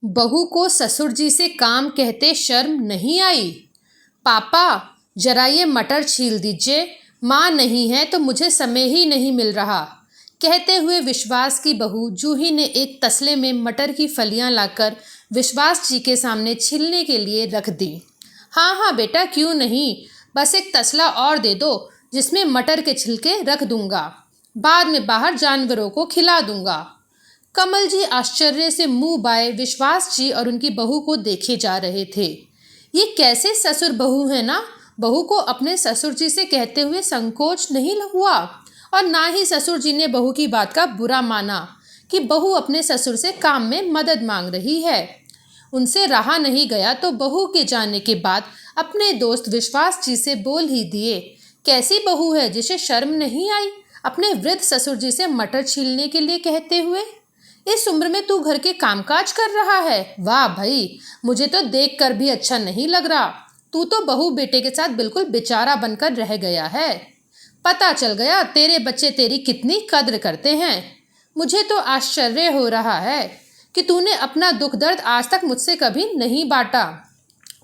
बहू को ससुर जी से काम कहते शर्म नहीं आई। पापा, जरा ये मटर छील दीजिए, माँ नहीं है तो मुझे समय ही नहीं मिल रहा। कहते हुए विश्वास की बहू जूही ने एक तसले में मटर की फलियां लाकर विश्वास जी के सामने छीलने के लिए रख दी। हाँ हाँ बेटा, क्यों नहीं, बस एक तसला और दे दो जिसमें मटर के छिलके रख दूंगा, बाद में बाहर जानवरों को खिला दूंगा। कमल जी आश्चर्य से मुंह बाए विश्वास जी और उनकी बहू को देखे जा रहे थे। ये कैसे ससुर बहू है ना। बहू को अपने ससुर जी से कहते हुए संकोच नहीं हुआ और ना ही ससुर जी ने बहू की बात का बुरा माना कि बहू अपने ससुर से काम में मदद मांग रही है। उनसे रहा नहीं गया तो बहू के जाने के बाद अपने दोस्त विश्वास जी से बोल ही दिए, कैसी बहू है जिसे शर्म नहीं आई अपने वृद्ध ससुर जी से मटर छीलने के लिए कहते हुए। इस उम्र में तू घर के कामकाज कर रहा है, वाह भाई, मुझे तो देखकर भी अच्छा नहीं लग रहा। तू तो बहू बेटे के साथ बिल्कुल बेचारा बनकर रह गया है। पता चल गया तेरे बच्चे तेरी कितनी कद्र करते हैं। मुझे तो आश्चर्य हो रहा है कि तूने अपना दुख दर्द आज तक मुझसे कभी नहीं बांटा।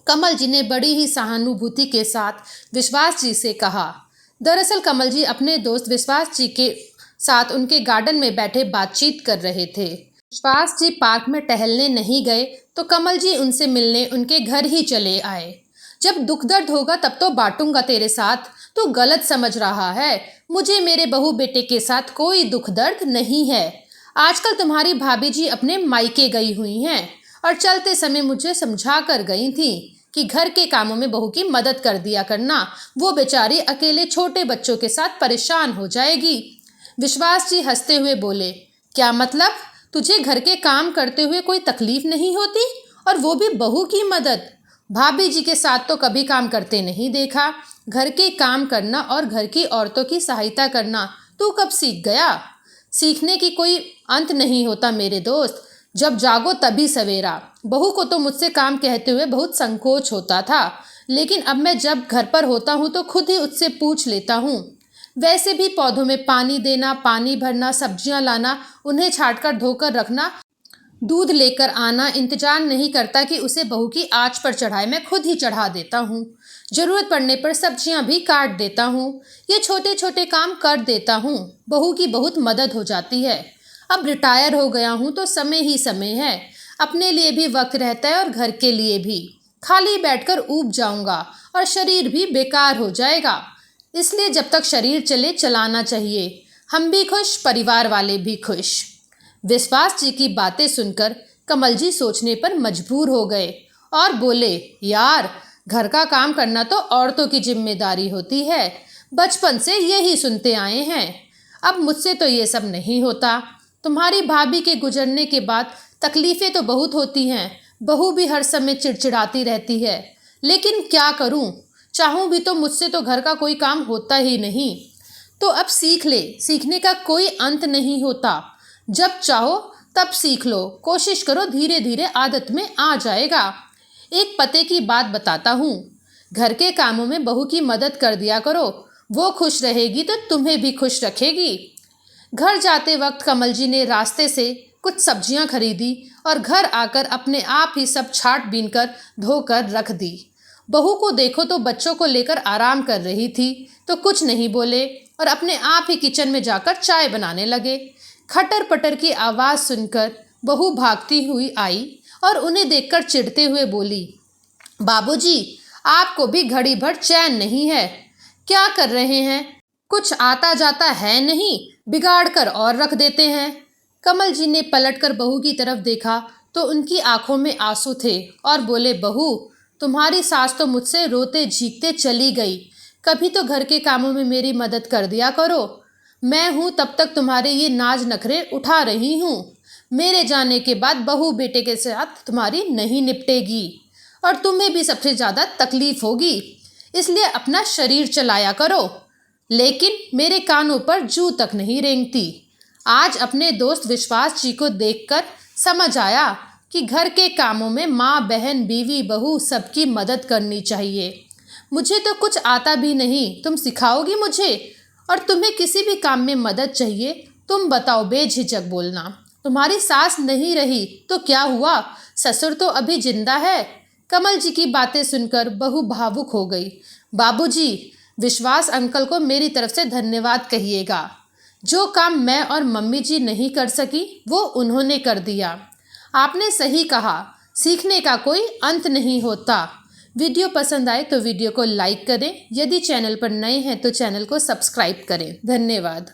कमल जी ने बड़ी ही सहानुभूति के साथ विश्वास जी से कहा। दरअसल कमल जी अपने दोस्त विश्वास जी के साथ उनके गार्डन में बैठे बातचीत कर रहे थे। विश्वास जी पार्क में टहलने नहीं गए तो कमल जी उनसे मिलने उनके घर ही चले आए। जब दुख दर्द होगा तब तो बांटूंगा तेरे साथ, तू गलत समझ रहा है। मुझे मेरे बहू बेटे के साथ कोई दुख दर्द नहीं है। आजकल तुम्हारी भाभी जी अपने मायके गई हुई हैं और चलते समय मुझे समझा कर गई थी कि घर के कामों में बहू की मदद कर दिया करना, वो बेचारी अकेले छोटे बच्चों के साथ परेशान हो जाएगी। विश्वास जी हंसते हुए बोले, क्या मतलब, तुझे घर के काम करते हुए कोई तकलीफ नहीं होती, और वो भी बहू की मदद। भाभी जी के साथ तो कभी काम करते नहीं देखा। घर के काम करना और घर की औरतों की सहायता करना तू कब सीख गया। सीखने की कोई अंत नहीं होता मेरे दोस्त, जब जागो तभी सवेरा। बहू को तो मुझसे काम कहते हुए बहुत संकोच होता था, लेकिन अब मैं जब घर पर होता हूँ तो खुद ही उससे पूछ लेता हूँ। वैसे भी पौधों में पानी देना, पानी भरना, सब्जियां लाना, उन्हें छांटकर धोकर रखना, दूध लेकर आना, इंतजार नहीं करता कि उसे बहू की आंच पर चढ़ाए, मैं खुद ही चढ़ा देता हूँ। जरूरत पड़ने पर सब्जियां भी काट देता हूँ। ये छोटे छोटे काम कर देता हूँ। बहू की बहुत मदद हो जाती है। अब रिटायर हो गया हूँ तो समय ही समय है। अपने लिए भी वक्त रहता है और घर के लिए भी। खाली बैठकर ऊब जाऊंगा और शरीर भी बेकार हो जाएगा। इसलिए जब तक शरीर चले चलाना चाहिए। हम भी खुश, परिवार वाले भी खुश। विश्वास जी की बातें सुनकर कमल जी सोचने पर मजबूर हो गए और बोले, यार, घर का काम करना तो औरतों की जिम्मेदारी होती है। बचपन से यही सुनते आए हैं। अब मुझसे तो ये सब नहीं होता। तुम्हारी भाभी के गुजरने के बाद तकलीफें तो बहुत होती हैं। बहू भी हर समय चिड़चिड़ाती रहती है, लेकिन क्या करूं, चाहूं भी तो मुझसे तो घर का कोई काम होता ही नहीं। तो अब सीख ले, सीखने का कोई अंत नहीं होता। जब चाहो तब सीख लो, कोशिश करो, धीरे धीरे आदत में आ जाएगा। एक पते की बात बताता हूँ, घर के कामों में बहू की मदद कर दिया करो। वो खुश रहेगी तो तुम्हें भी खुश रखेगी। घर जाते वक्त कमल जी ने रास्ते से कुछ सब्जियां खरीदी और घर आकर अपने आप ही सब छाट बीन कर धोकर रख दी। बहू को देखो तो बच्चों को लेकर आराम कर रही थी तो कुछ नहीं बोले और अपने आप ही किचन में जाकर चाय बनाने लगे। खटर पटर की आवाज़ सुनकर बहू भागती हुई आई और उन्हें देखकर चिढ़ते हुए बोली, बाबूजी, आपको भी घड़ी भर चैन नहीं है। क्या कर रहे हैं, कुछ आता जाता है नहीं, बिगाड़ कर और रख देते हैं। कमल जी ने पलटकर बहू की तरफ देखा तो उनकी आंखों में आंसू थे और बोले, बहू, तुम्हारी सास तो मुझसे रोते झीकते चली गई। कभी तो घर के कामों में मेरी मदद कर दिया करो। मैं हूँ तब तक तुम्हारे ये नाज नखरे उठा रही हूँ। मेरे जाने के बाद बहू बेटे के साथ तुम्हारी नहीं निपटेगी और तुम्हें भी सबसे ज़्यादा तकलीफ होगी। इसलिए अपना शरीर चलाया करो। लेकिन मेरे कानों पर जू तक नहीं रेंगती। आज अपने दोस्त विश्वास जी को देखकर समझ आया कि घर के कामों में माँ, बहन, बीवी, बहू सबकी मदद करनी चाहिए। मुझे तो कुछ आता भी नहीं, तुम सिखाओगी मुझे। और तुम्हें किसी भी काम में मदद चाहिए, तुम बताओ, बेझिझक बोलना। तुम्हारी सास नहीं रही तो क्या हुआ, ससुर तो अभी जिंदा है। कमल जी की बातें सुनकर बहू भावुक हो गई। बाबूजी, विश्वास अंकल को मेरी तरफ से धन्यवाद कहिएगा। जो काम मैं और मम्मी जी नहीं कर सकी वो उन्होंने कर दिया। आपने सही कहा, सीखने का कोई अंत नहीं होता। वीडियो पसंद आए तो वीडियो को लाइक करें। यदि चैनल पर नए हैं तो चैनल को सब्सक्राइब करें। धन्यवाद।